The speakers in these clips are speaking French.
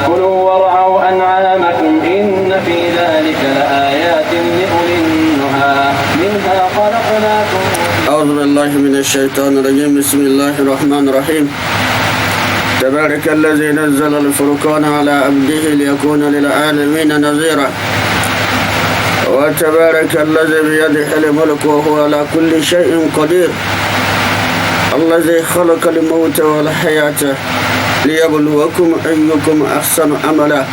كلوا وارعوا أنعامكم إن في ذلك لآيات لأولي النهى منها خلقناكم. أعوذ بالله من الشيطان الرجيم. بسم الله الرحمن الرحيم. تبارك الذي نزل الفرقان على عبده ليكون للعالمين نذيرا. وتبارك الذي بيده الملك وهو على كل شيء قدير. الذي خلق الموت والحياة ليبلوكم أيكم أحسن عملا.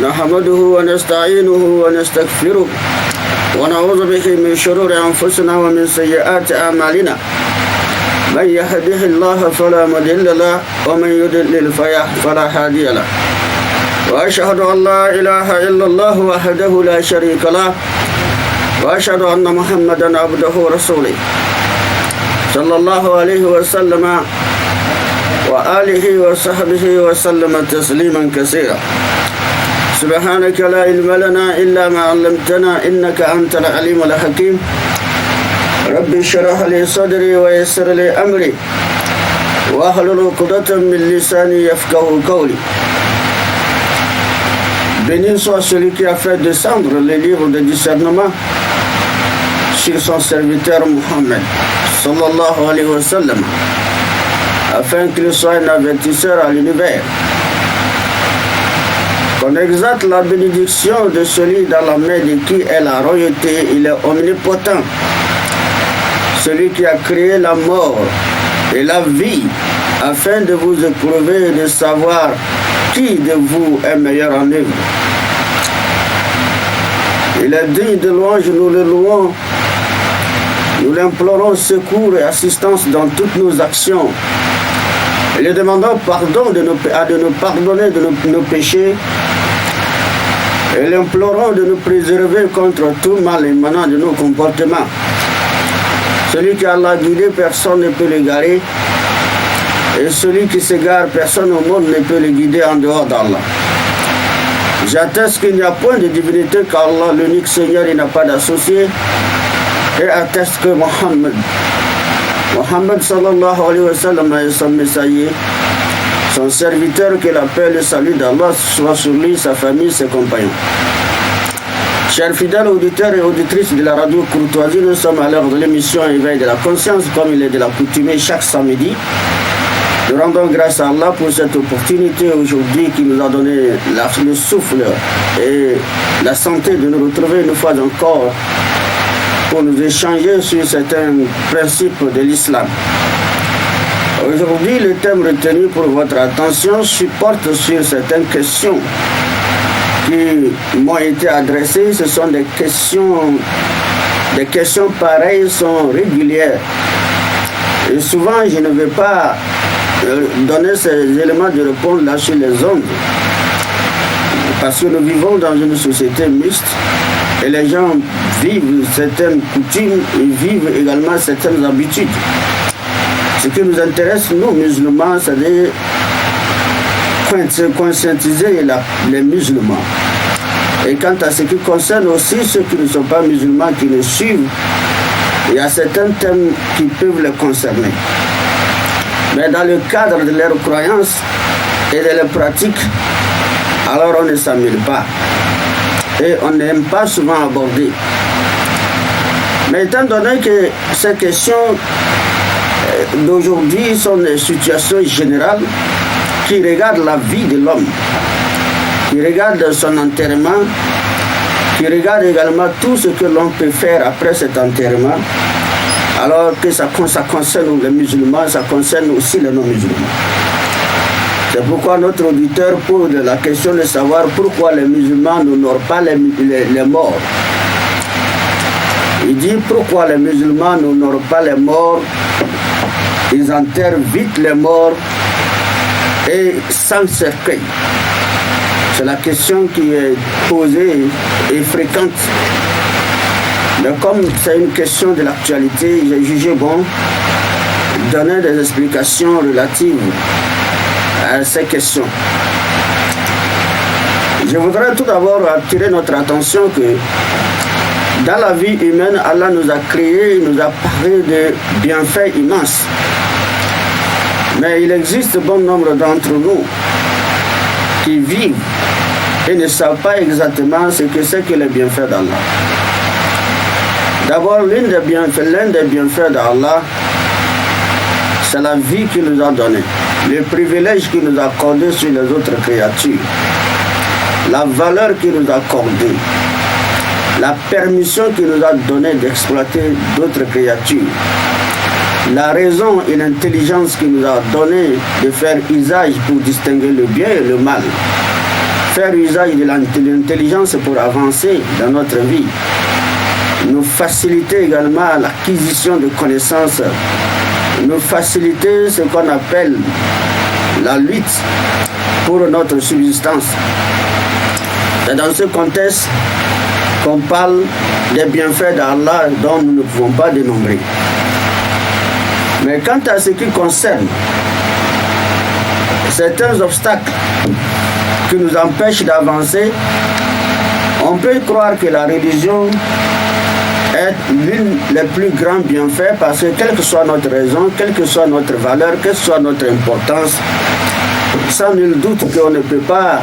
نحمده ونستعينه ونستغفره ونعوذ به من شرور أنفسنا ومن سيئات أعمالنا. من يهده الله فلا مضل له ومن يضلل فلا هادي له. وأشهد أن لا إله إلا الله وحده لا شريك له وأشهد أن محمدا عبده ورسوله صلى الله عليه وسلم وآله وصحبه وسلم تسليما كثيرا. سبحانك لا علم لنا إلا ما علمتنا إنك أنت العليم الحكيم. رب اشرح لي صدري ويسر لي أمري واحلل عقدة من لساني يفقهوا قولي. Béni soit celui qui a fait descendre les livres de discernement sur son serviteur Muhammad sallallahu alayhi wa sallam, afin qu'il soit un avertisseur à l'univers. Qu'on exalte la bénédiction de celui dans la main de qui est la royauté. Il est omnipotent, celui qui a créé la mort et la vie, afin de vous éprouver et de savoir qui de vous est meilleur en œuvre. Il est digne de louange, nous le louons. Nous l'implorons secours et assistance dans toutes nos actions. Et lui demandons pardon de nous pardonner de nos péchés. Et l'implorons de nous préserver contre tout mal émanant de nos comportements. Celui qui a Allah guidé, personne ne peut l'égarer. Et celui qui s'égare, personne au monde ne peut le guider en dehors d'Allah. J'atteste qu'il n'y a point de divinité qu'Allah, l'unique Seigneur, il n'a pas d'associé. Et atteste que Mohammed sallallahu alayhi wa sallam est son messager, son serviteur, que la paix et le salut d'Allah soit sur lui, sa famille, ses compagnons. Chers fidèles auditeurs et auditrices de la radio Courtoisie, nous sommes à l'heure de l'émission Éveil de la conscience, comme il est de la coutume chaque samedi. Nous rendons grâce à Allah pour cette opportunité aujourd'hui qui nous a donné le souffle et la santé de nous retrouver une fois encore pour nous échanger sur certains principes de l'islam. Aujourd'hui, le thème retenu pour votre attention porte sur certaines questions qui m'ont été adressées. Ce sont des questions pareilles, sont régulières. Et souvent, je ne vais pas donner ces éléments de réponse là sur les ondes, parce que nous vivons dans une société mixte et les gens vivent certaines coutumes et vivent également certaines habitudes. Ce qui nous intéresse, nous musulmans, c'est de conscientiser les musulmans. Et quant à ce qui concerne aussi ceux qui ne sont pas musulmans, qui nous suivent, il y a certains thèmes qui peuvent les concerner. Mais dans le cadre de leurs croyances et de leurs pratiques, alors on ne s'en mêle pas. Et on n'aime pas souvent aborder. Mais étant donné que ces questions d'aujourd'hui sont des situations générales qui regardent la vie de l'homme, qui regardent son enterrement, qui regardent également tout ce que l'on peut faire après cet enterrement, alors que ça concerne les musulmans, ça concerne aussi les non-musulmans. C'est pourquoi notre auditeur pose la question de savoir pourquoi les musulmans n'honorent pas les morts. Il dit pourquoi les musulmans n'honorent pas les morts, ils enterrent vite les morts et sans cercueil. C'est la question qui est posée et fréquente. Mais comme c'est une question de l'actualité, j'ai jugé bon donner des explications relatives à ces questions. Je voudrais tout d'abord attirer notre attention que dans la vie humaine, Allah nous a créé, il nous a parlé de bienfaits immenses. Mais il existe bon nombre d'entre nous qui vivent et ne savent pas exactement ce que c'est que les bienfaits d'Allah. D'abord, l'un des bienfaits d'Allah, c'est la vie qu'il nous a donnée, le privilège qu'il nous a accordé sur les autres créatures, la valeur qu'il nous a accordée, la permission qu'il nous a donnée d'exploiter d'autres créatures, la raison et l'intelligence qu'il nous a donné de faire usage pour distinguer le bien et le mal, faire usage de l'intelligence pour avancer dans notre vie, nous faciliter également l'acquisition de connaissances, nous faciliter ce qu'on appelle la lutte pour notre subsistance. C'est dans ce contexte qu'on parle des bienfaits d'Allah dont nous ne pouvons pas dénombrer. Mais quant à ce qui concerne certains obstacles qui nous empêchent d'avancer, on peut croire que la religion est l'une des plus grands bienfaits parce que quelle que soit notre raison, quelle que soit notre valeur, quelle que soit notre importance, sans nul doute qu'on ne peut pas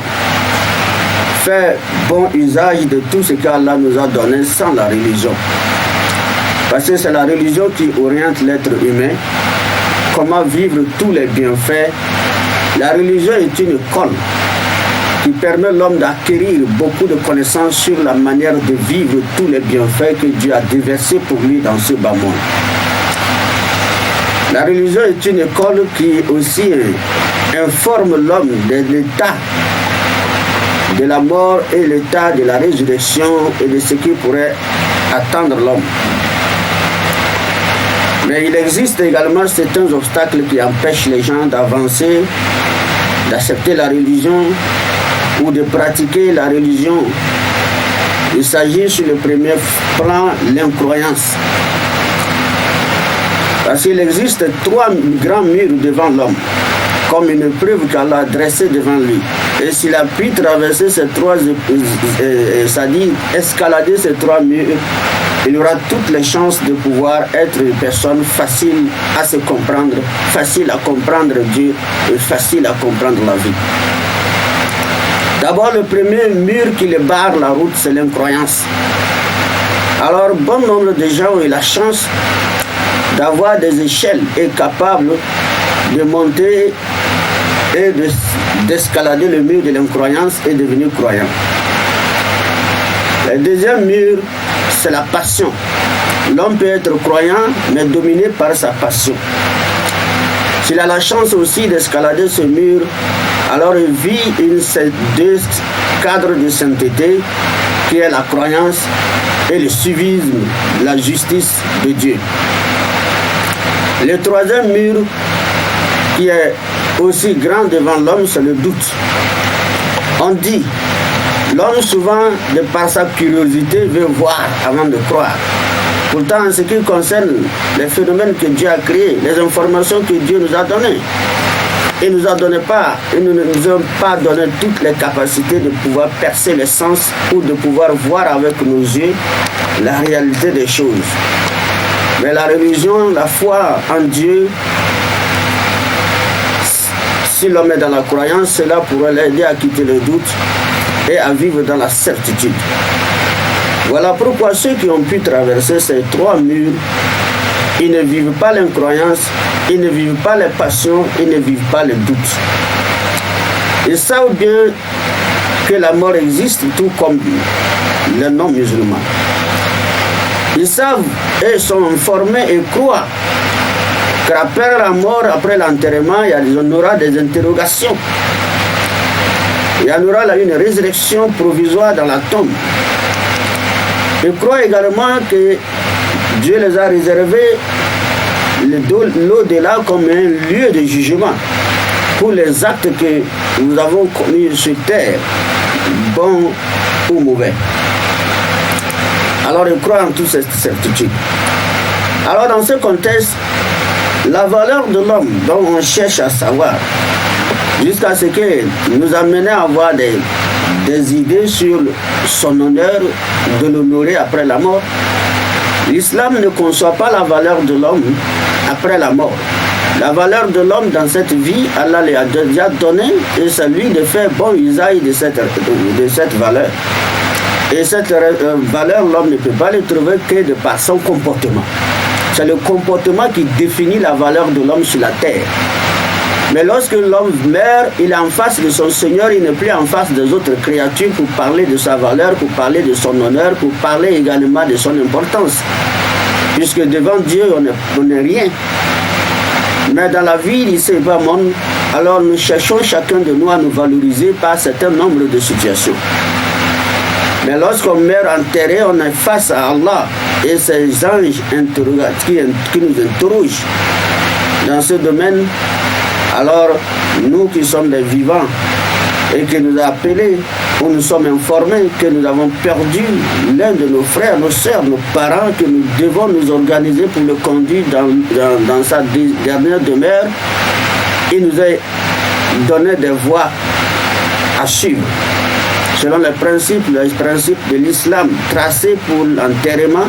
faire bon usage de tout ce qu'Allah nous a donné sans la religion. Parce que c'est la religion qui oriente l'être humain, comment vivre tous les bienfaits. La religion est une école qui permet l'homme d'acquérir beaucoup de connaissances sur la manière de vivre tous les bienfaits que Dieu a déversés pour lui dans ce bas monde. La religion est une école qui aussi informe l'homme de l'état de la mort et l'état de la résurrection et de ce qui pourrait attendre l'homme. Mais il existe également certains obstacles qui empêchent les gens d'avancer, d'accepter la religion ou de pratiquer la religion. Il s'agit sur le premier plan l'incroyance. Parce qu'il existe 3 grands murs devant l'homme, comme une preuve qu'Allah a dressée devant lui. Et s'il a pu traverser ces 3, c'est-à-dire escalader ces 3 murs, il aura toutes les chances de pouvoir être une personne facile à se comprendre, facile à comprendre Dieu et facile à comprendre la vie. D'abord, le premier mur qui le barre la route, c'est l'incroyance. Alors, bon nombre de gens ont eu la chance d'avoir des échelles et capables de monter et d'escalader le mur de l'incroyance et devenir croyant. Le deuxième mur, c'est la passion. L'homme peut être croyant, mais dominé par sa passion. S'il a la chance aussi d'escalader ce mur, alors il vit deux cadres de sainteté, qui est la croyance et le civisme, la justice de Dieu. Le troisième mur, qui est aussi grand devant l'homme, c'est le doute. On dit, l'homme souvent, de par sa curiosité, veut voir avant de croire. Pourtant, en ce qui concerne les phénomènes que Dieu a créés, les informations que Dieu nous a données, il ne nous a pas donné toutes les capacités de pouvoir percer les sens ou de pouvoir voir avec nos yeux la réalité des choses. Mais la religion, la foi en Dieu, si l'homme est dans la croyance, cela pourrait l'aider à quitter le doute et à vivre dans la certitude. Voilà pourquoi ceux qui ont pu traverser ces 3 murs, ils ne vivent pas l'incroyance, ils ne vivent pas les passions, ils ne vivent pas les doutes. Ils savent bien que la mort existe, tout comme les non-musulmans. Ils savent et sont informés et croient qu'après la mort, après l'enterrement, il y en aura des interrogations. Il y en aura une résurrection provisoire dans la tombe. Ils croient également que Dieu les a réservés l'au-delà comme un lieu de jugement pour les actes que nous avons commis sur terre, bons ou mauvais. Alors ils croient en toute cette certitude. Alors dans ce contexte, la valeur de l'homme dont on cherche à savoir, jusqu'à ce que nous amène à avoir des idées sur son honneur, de l'honorer après la mort. L'islam ne conçoit pas la valeur de l'homme après la mort. La valeur de l'homme dans cette vie, Allah lui a déjà donné et c'est lui de faire bon usage de cette valeur. Et cette valeur, l'homme ne peut pas le trouver que de par son comportement. C'est le comportement qui définit la valeur de l'homme sur la terre. Mais lorsque l'homme meurt, il est en face de son Seigneur, il n'est plus en face des autres créatures pour parler de sa valeur, pour parler de son honneur, pour parler également de son importance. Puisque devant Dieu, on n'est rien. Mais dans la vie d'ici bas monde, alors nous cherchons chacun de nous à nous valoriser par un certain nombre de situations. Mais lorsqu'on meurt enterré, on est face à Allah et ces anges qui nous interrogent dans ce domaine. Alors, nous qui sommes des vivants et qui nous a appelés, où nous sommes informés que nous avons perdu l'un de nos frères, nos sœurs, nos parents, que nous devons nous organiser pour le conduire dans sa dernière demeure, il nous a donné des voies à suivre. Selon les principes de l'islam, tracés pour l'enterrement,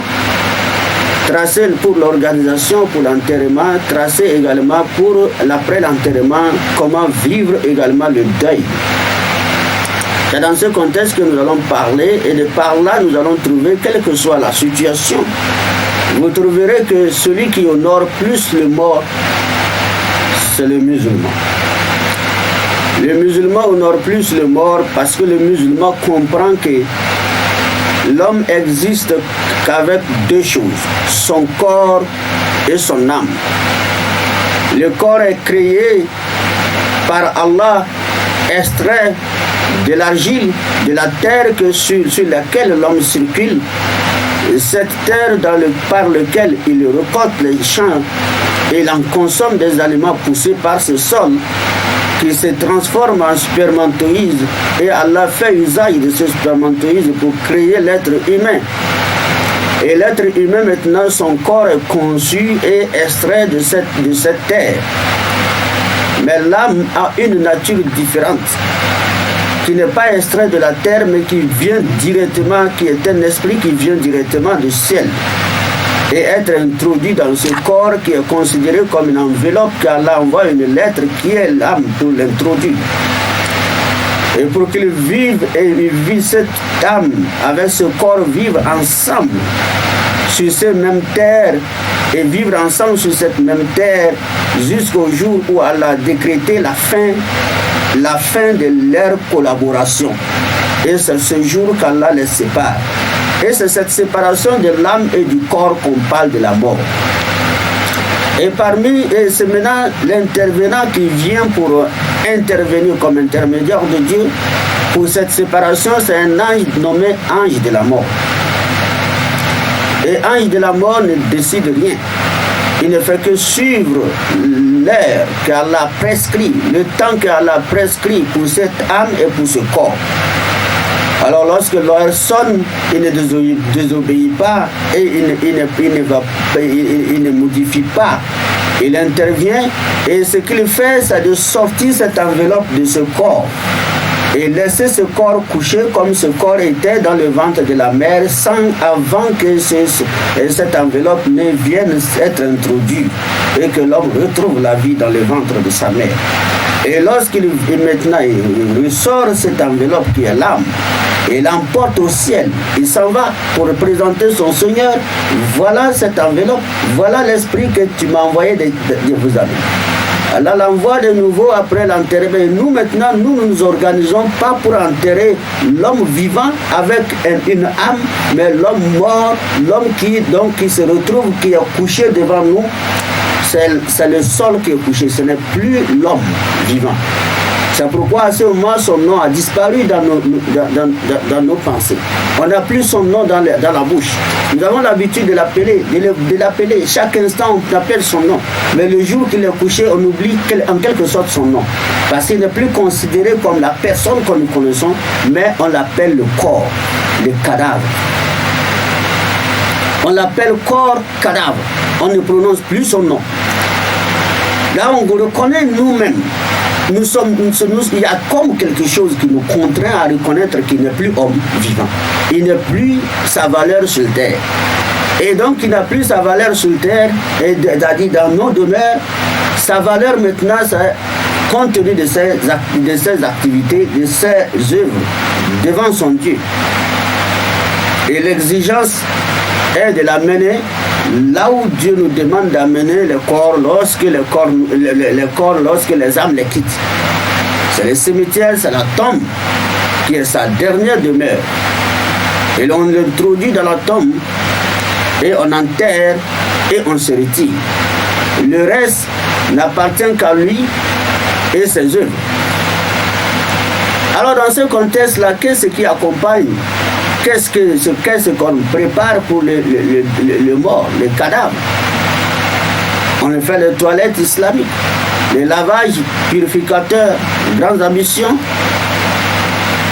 tracés pour l'organisation, pour l'enterrement, tracés également pour l'après l'enterrement, comment vivre également le deuil. C'est dans ce contexte que nous allons parler et de par là nous allons trouver, quelle que soit la situation, vous trouverez que celui qui honore plus le mort, c'est le musulman. Le musulman honore plus le mort parce que le musulman comprend que l'homme existe qu'avec deux choses, son corps et son âme. Le corps est créé par Allah, extrait de l'argile, de la terre sur laquelle l'homme circule. Et cette terre par laquelle il récolte les champs et il en consomme des aliments poussés par ce sol, qui se transforme en spermatozoïde, et Allah fait usage de ce spermatozoïde pour créer l'être humain. Et l'être humain maintenant, son corps est conçu et extrait de cette terre. Mais l'âme a une nature différente, qui n'est pas extrait de la terre, mais qui vient directement, qui est un esprit qui vient directement du ciel. Et être introduit dans ce corps qui est considéré comme une enveloppe, qu'Allah envoie une lettre qui est l'âme pour l'introduire. Et pour qu'il vive cette âme avec ce corps, vivre ensemble sur ces mêmes terres et vivre ensemble sur cette même terre jusqu'au jour où Allah a décrété la fin de leur collaboration. Et c'est ce jour qu'Allah les sépare. Et c'est cette séparation de l'âme et du corps qu'on parle de la mort. Et c'est maintenant l'intervenant qui vient pour intervenir comme intermédiaire de Dieu. Pour cette séparation, c'est un ange nommé ange de la mort. Et ange de la mort ne décide rien. Il ne fait que suivre l'heure qu'Allah prescrit, le temps qu'Allah prescrit pour cette âme et pour ce corps. Alors lorsque l'heure sonne, il ne désobéit pas et il ne modifie pas. Il intervient et ce qu'il fait, c'est de sortir cette enveloppe de ce corps et laisser ce corps coucher comme ce corps était dans le ventre de la mère avant que cette enveloppe ne vienne être introduite et que l'homme retrouve la vie dans le ventre de sa mère. Et lorsqu'il ressort cette enveloppe qui est l'âme, et l'emporte au ciel, il s'en va pour représenter son Seigneur. Voilà cette enveloppe, voilà l'esprit que tu m'as envoyé de vous amener. Allah l'envoie de nouveau après l'enterrement. Nous maintenant, nous nous organisons pas pour enterrer l'homme vivant avec une âme, mais l'homme mort, l'homme qui se retrouve, qui est couché devant nous. C'est le sol qui est couché, ce n'est plus l'homme vivant. C'est pourquoi à ce moment, son nom a disparu dans nos pensées. On n'a plus son nom dans la bouche. Nous avons l'habitude de l'appeler, Chaque instant, on appelle son nom. Mais le jour qu'il est couché, on oublie en quelque sorte son nom. Parce qu'il n'est plus considéré comme la personne que nous connaissons, mais on l'appelle le corps, le cadavre. On l'appelle corps cadavre. On ne prononce plus son nom. Là, on reconnaît nous-mêmes. Il y a comme quelque chose qui nous contraint à reconnaître qu'il n'est plus homme vivant. Il n'a plus sa valeur sur terre. Et donc, il n'a plus sa valeur sur terre, et c'est-à-dire dans nos demeures, Sa valeur maintenant, c'est compte tenu de ses activités, de ses œuvres devant son Dieu. Et l'exigence est de l'amener là où Dieu nous demande d'amener le corps lorsque les âmes les quittent. C'est le cimetière, c'est la tombe qui est sa dernière demeure. Et l'on l'introduit dans la tombe et on enterre et on se retire. Le reste n'appartient qu'à lui et ses œuvres. Alors dans ce contexte-là, qu'est-ce qui accompagne? Qu'est-ce qu'on prépare pour le mort, le cadavre? On fait les toilettes islamiques, les lavages purificateurs, grandes ambitions.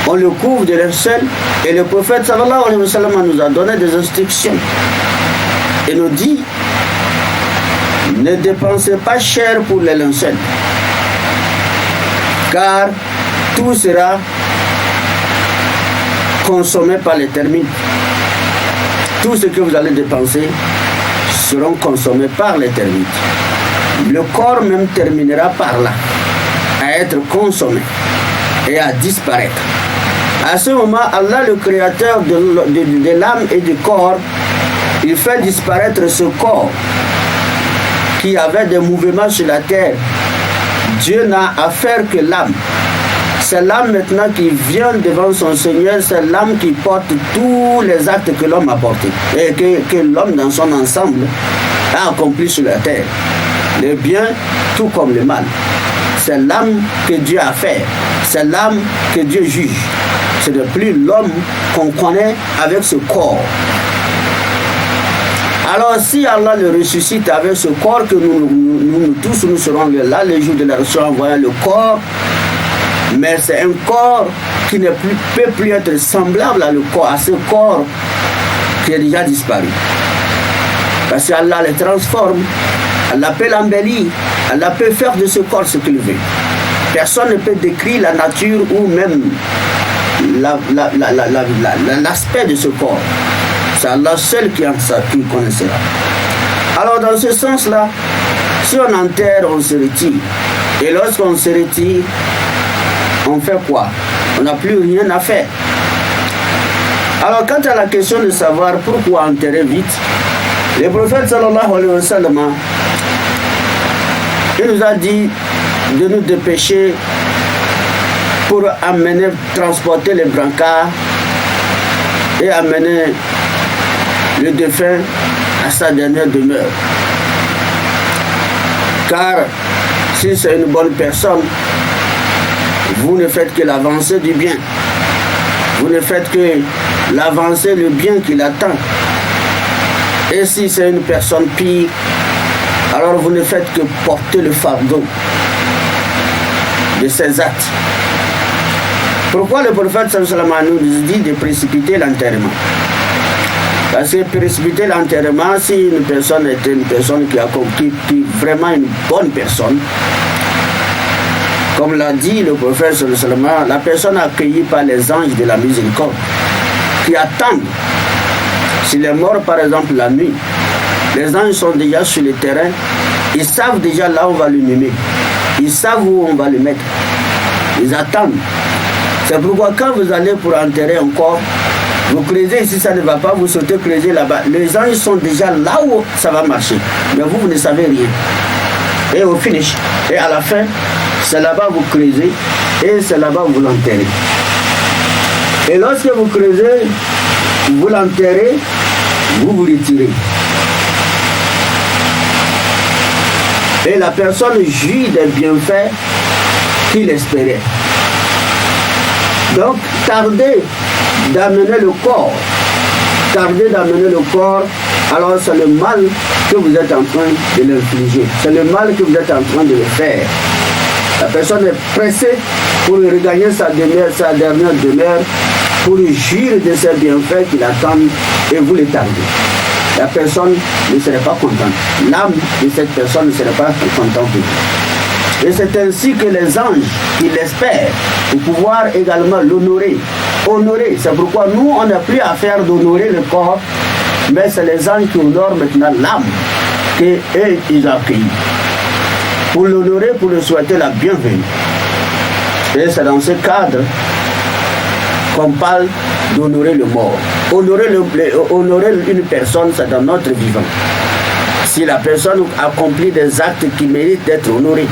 On le couvre de linceul et le prophète sallallahu alayhi wa sallam nous a donné des instructions et nous dit: ne dépensez pas cher pour les linceuls, car tout sera consommé par les termites. Tout ce que vous allez dépenser seront consommés par les termites. Le corps même terminera par là, à être consommé et à disparaître. À ce moment, Allah, le créateur de l'âme et du corps, il fait disparaître ce corps qui avait des mouvements sur la terre. Dieu n'a affaire que l'âme. C'est l'âme maintenant qui vient devant son Seigneur, c'est l'âme qui porte tous les actes que l'homme a portés et que l'homme dans son ensemble a accompli sur la terre. Le bien tout comme le mal. C'est l'âme que Dieu a fait, c'est l'âme que Dieu juge. Ce n'est plus l'homme qu'on connaît avec ce corps. Alors si Allah le ressuscite avec ce corps que nous tous nous serons là le jour de la résurrection en voyant le corps, mais c'est un corps qui ne peut plus être semblable à ce corps qui est déjà disparu. Parce qu'Allah le transforme, Allah peut l'embellir, Allah peut faire de ce corps ce qu'il veut. Personne ne peut décrire la nature ou même l'aspect de ce corps. C'est Allah seul qui connaît cela. Alors dans ce sens-là, si on enterre, on se retire. Et lorsqu'on se retire, on fait quoi? On n'a plus rien à faire. Alors quant à la question de savoir pourquoi enterrer vite, le prophète sallallahu alayhi wa sallam, il nous a dit de nous dépêcher pour transporter les brancards et amener le défunt à sa dernière demeure. Car si c'est une bonne personne, vous ne faites que l'avancée du bien. Vous ne faites que l'avancée, le bien qu'il attend. Et si c'est une personne pire, alors vous ne faites que porter le fardeau de ses actes. Pourquoi le prophète sallallahu alayhi wa sallam nous dit de précipiter l'enterrement? Parce que précipiter l'enterrement, si une personne est une personne qui a compris, qui est vraiment une bonne personne, comme l'a dit le prophète sallallahu alayhi wa sallam, la personne accueillie par les anges de la miséricorde, qui attendent. S'il est mort par exemple la nuit, les anges sont déjà sur le terrain, ils savent déjà là où on va l'inhumer, ils savent où on va le mettre, ils attendent. C'est pourquoi quand vous allez pour enterrer un corps, vous creusez ici, ça ne va pas, vous sautez creuser là-bas. Les anges sont déjà là où ça va marcher, mais vous ne savez rien. Et au finish, et à la fin, c'est là-bas vous creusez et c'est là-bas vous l'enterrez. Et lorsque vous creusez, vous l'enterrez, vous vous retirez. Et la personne jouit des bienfaits qu'il espérait. Donc, tardez d'amener le corps. Alors c'est le mal que vous êtes en train de l'infliger. C'est le mal que vous êtes en train de le faire. La personne est pressée pour regagner sa dernière demeure, pour jouir de ses bienfaits qui l'attendent, et vous les tardez. La personne ne serait pas contente. L'âme de cette personne ne serait pas contente. Et c'est ainsi que les anges qui l'espèrent pour pouvoir également l'honorer. Honorer, c'est pourquoi nous on n'a plus à faire d'honorer le corps, mais c'est les anges qui honorent maintenant l'âme qu'ils ont accueillie. pour l'honorer, pour lui souhaiter la bienvenue. Et c'est dans ce cadre qu'on parle d'honorer le mort. Honorer une personne, c'est dans notre vivant. Si la personne accomplit des actes qui méritent d'être honorés.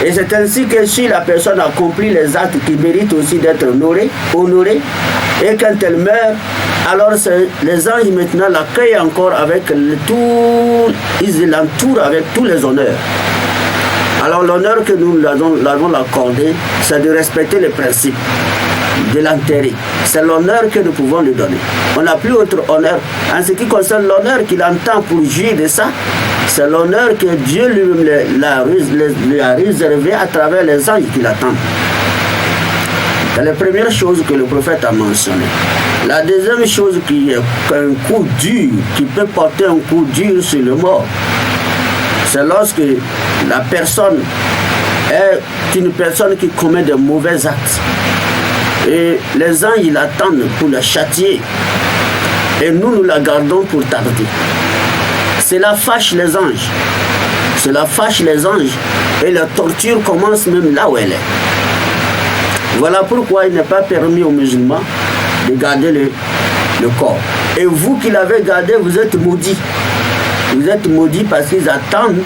Et c'est ainsi que si la personne accomplit les actes qui méritent aussi d'être honorés, et quand elle meurt, alors les anges maintenant l'accueillent encore avec ils l'entourent avec tous les honneurs. Alors l'honneur que nous l'avons accordé, c'est de respecter les principes, de l'enterrer. C'est l'honneur que nous pouvons lui donner. On n'a plus autre honneur. En ce qui concerne l'honneur qu'il entend pour jouir de ça, c'est l'honneur que Dieu lui a réservé à travers les anges qui l'attendent. C'est la première chose que le prophète a mentionnée. La deuxième chose qui est un coup dur, qui peut porter un coup dur sur le mort, c'est lorsque la personne est une personne qui commet de mauvais actes. Et les anges l'attendent pour la châtier. Et nous la gardons pour tarder. Cela fâche les anges. Cela fâche les anges. Et la torture commence même là où elle est. Voilà pourquoi il n'est pas permis aux musulmans de garder le corps. Et vous qui l'avez gardé, vous êtes maudits. Vous êtes maudits parce qu'ils attendent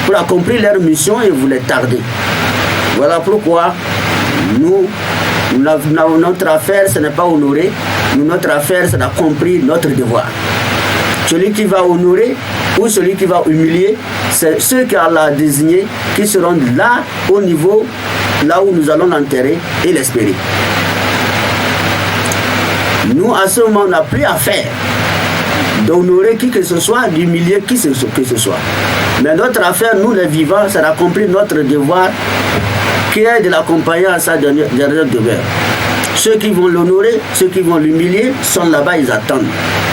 pour accomplir leur mission et vous les tardez. Voilà pourquoi notre affaire, ce n'est pas honorer. Notre affaire, c'est d'accomplir notre devoir. Celui qui va honorer ou celui qui va humilier, c'est ceux qu'Allah a désignés qui seront là au niveau, là où nous allons l'enterrer et l'espérer. Nous, à ce moment, on n'a plus à faire d'honorer qui que ce soit, d'humilier qui que ce soit. Mais notre affaire, nous les vivants, c'est d'accomplir notre devoir qui est de l'accompagner à sa dernière demeure. Ceux qui vont l'honorer, ceux qui vont l'humilier sont là-bas, ils attendent.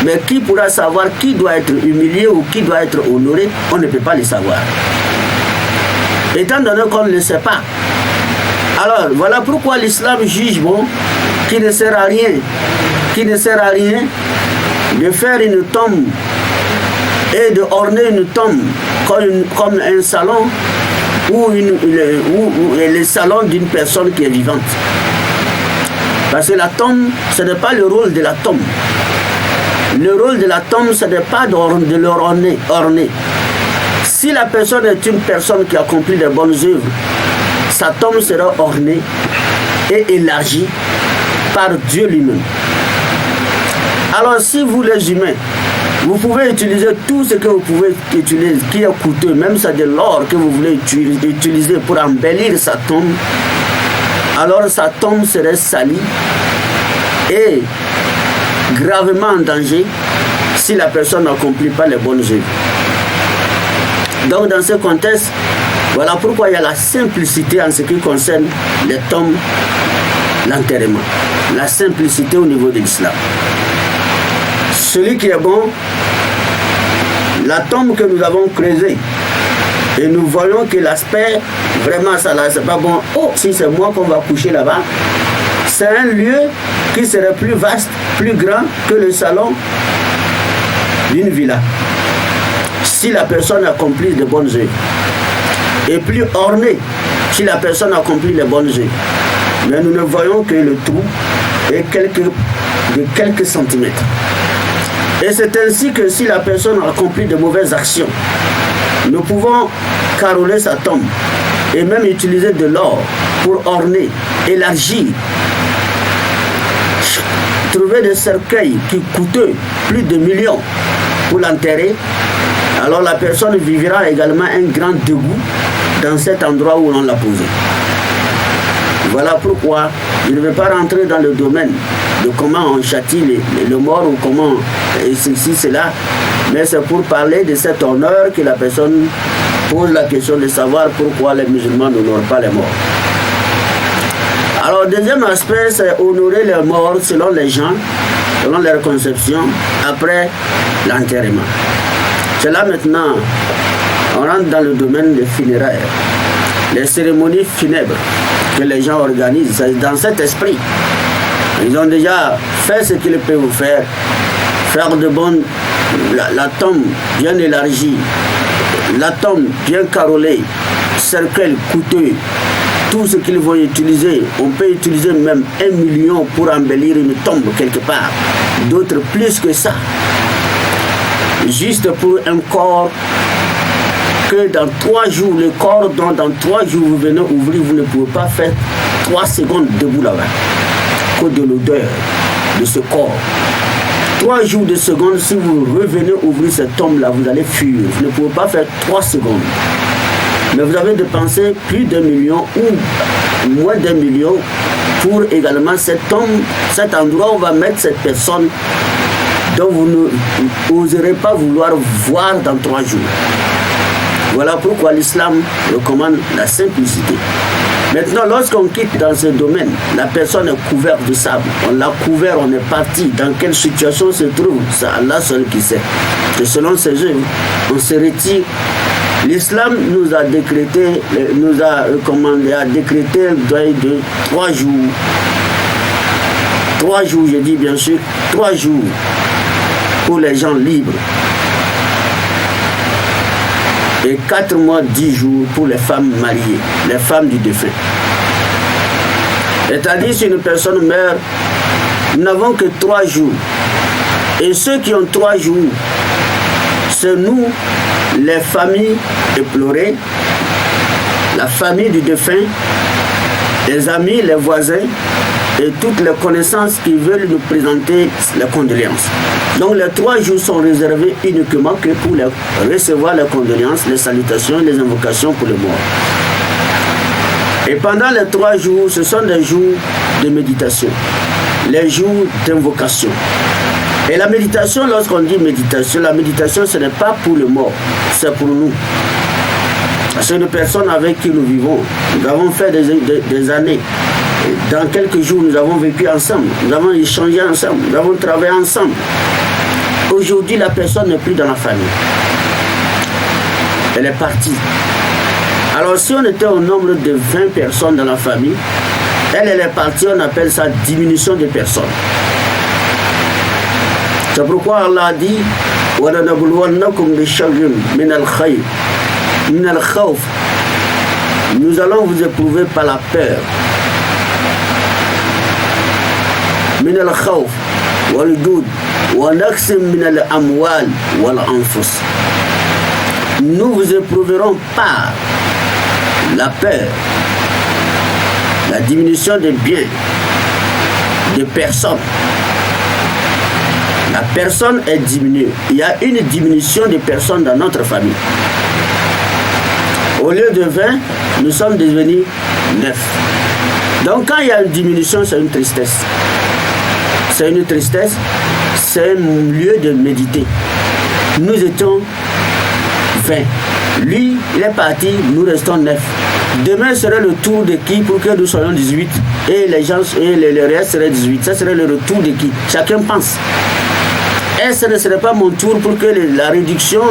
Mais qui pourra savoir qui doit être humilié ou qui doit être honoré, on ne peut pas le savoir. Étant donné qu'on ne le sait pas. Alors, voilà pourquoi l'islam juge bon, qu'il ne sert à rien de faire une tombe et de orner une tombe comme un salon ou le salon d'une personne qui est vivante. Parce que la tombe, ce n'est pas le rôle de la tombe. Le rôle de la tombe, ce n'est pas de l'orner. Si la personne est une personne qui accomplit de bonnes œuvres, sa tombe sera ornée et élargie par Dieu lui-même. Alors si vous les humains, vous pouvez utiliser tout ce que vous pouvez utiliser, qui est coûteux, même c'est de l'or que vous voulez utiliser pour embellir sa tombe, alors sa tombe serait salie et gravement en danger si la personne n'accomplit pas les bonnes œuvres. Donc dans ce contexte, voilà pourquoi il y a la simplicité en ce qui concerne les tombes, l'enterrement. La simplicité au niveau de l'islam. Celui qui est bon, la tombe que nous avons creusée, et nous voyons que l'aspect, vraiment, ça là, c'est pas bon. Oh, si c'est moi qu'on va coucher là-bas, c'est un lieu qui serait plus vaste, plus grand que le salon d'une villa. Si la personne accomplit de bonnes œuvres. Et plus orné, si la personne accomplit les bonnes œuvres. Mais nous ne voyons que le trou est de quelques centimètres. Et c'est ainsi que si la personne accomplit de mauvaises actions, nous pouvons caroler sa tombe et même utiliser de l'or pour orner, élargir, trouver des cercueils qui coûtent plus de millions pour l'enterrer. Alors la personne vivra également un grand dégoût dans cet endroit où on l'a posé. Voilà pourquoi je ne vais pas rentrer dans le domaine de comment on châtie le mort ou comment ceci, cela, mais c'est pour parler de cet honneur que la personne pose la question de savoir pourquoi les musulmans n'honorent pas les morts. Alors, deuxième aspect, c'est honorer les morts selon les gens, selon leur conception, après l'enterrement. C'est là maintenant, on rentre dans le domaine des funérailles, les cérémonies funèbres que les gens organisent, c'est dans cet esprit. Ils ont déjà fait ce qu'ils peuvent faire de bonnes, la tombe bien élargie, la tombe bien carrelée, cercueil coûteux, tout ce qu'ils vont utiliser, on peut utiliser même 1 million pour embellir une tombe quelque part, d'autres plus que ça, juste pour un corps que dans 3 jours, le corps dont dans 3 jours vous venez ouvrir, vous ne pouvez pas faire 3 secondes debout là-bas, cause de l'odeur de ce corps. 3 jours de secondes, si vous revenez ouvrir cette tombe-là, vous allez fuir. Vous ne pouvez pas faire 3 secondes. Mais vous avez dépensé plus d'1 million ou moins d'1 million pour également cette tombe, cet endroit où on va mettre cette personne dont vous n'oserez pas vouloir voir dans 3 jours. Voilà pourquoi l'islam recommande la simplicité. Maintenant, lorsqu'on quitte dans ce domaine, la personne est couverte de sable. On l'a couvert, on est parti. Dans quelle situation se trouve, c'est Allah seul qui sait. Et selon ses œuvres, on se retire. L'islam nous a décrété, nous a recommandé à décréter le deuil de 3 jours. 3 jours, je dis bien sûr, 3 jours pour les gens libres. Et 4 mois, 10 jours pour les femmes mariées, les femmes du défunt. C'est-à-dire, si une personne meurt, nous n'avons que 3 jours. Et ceux qui ont 3 jours, c'est nous, les familles éplorées, la famille du défunt, les amis, les voisins, et toutes les connaissances qui veulent nous présenter les condoléances. Donc les 3 jours sont réservés uniquement que pour recevoir les condoléances, les salutations, les invocations pour les morts. Et pendant les 3 jours, ce sont des jours de méditation, les jours d'invocation. Et la méditation, lorsqu'on dit méditation, la méditation ce n'est pas pour le mort, c'est pour nous. C'est une personne avec qui nous vivons. Nous avons fait des années. Dans quelques jours, nous avons vécu ensemble, nous avons échangé ensemble, nous avons travaillé ensemble. Aujourd'hui, la personne n'est plus dans la famille. Elle est partie. Alors, si on était au nombre de 20 personnes dans la famille, elle est partie, on appelle ça diminution de personnes. C'est pourquoi Allah a dit nous allons vous éprouver par la peur. من الخوف والجود ونقص من الأموال والأنفس. Nous vous éprouverons par la peur, la diminution des biens, des personnes. La personne est diminuée. Il y a une diminution des personnes dans notre famille. Au lieu de 20, nous sommes devenus 9. Donc quand il y a une diminution, c'est une tristesse. C'est une tristesse, c'est un lieu de méditer. Nous étions 20. Lui, il est parti, nous restons 9. Demain serait le tour de qui pour que nous soyons 18 et les gens et les restes seraient 18. Ça serait le retour de qui? Chacun pense. Et ce ne serait pas mon tour pour que la réduction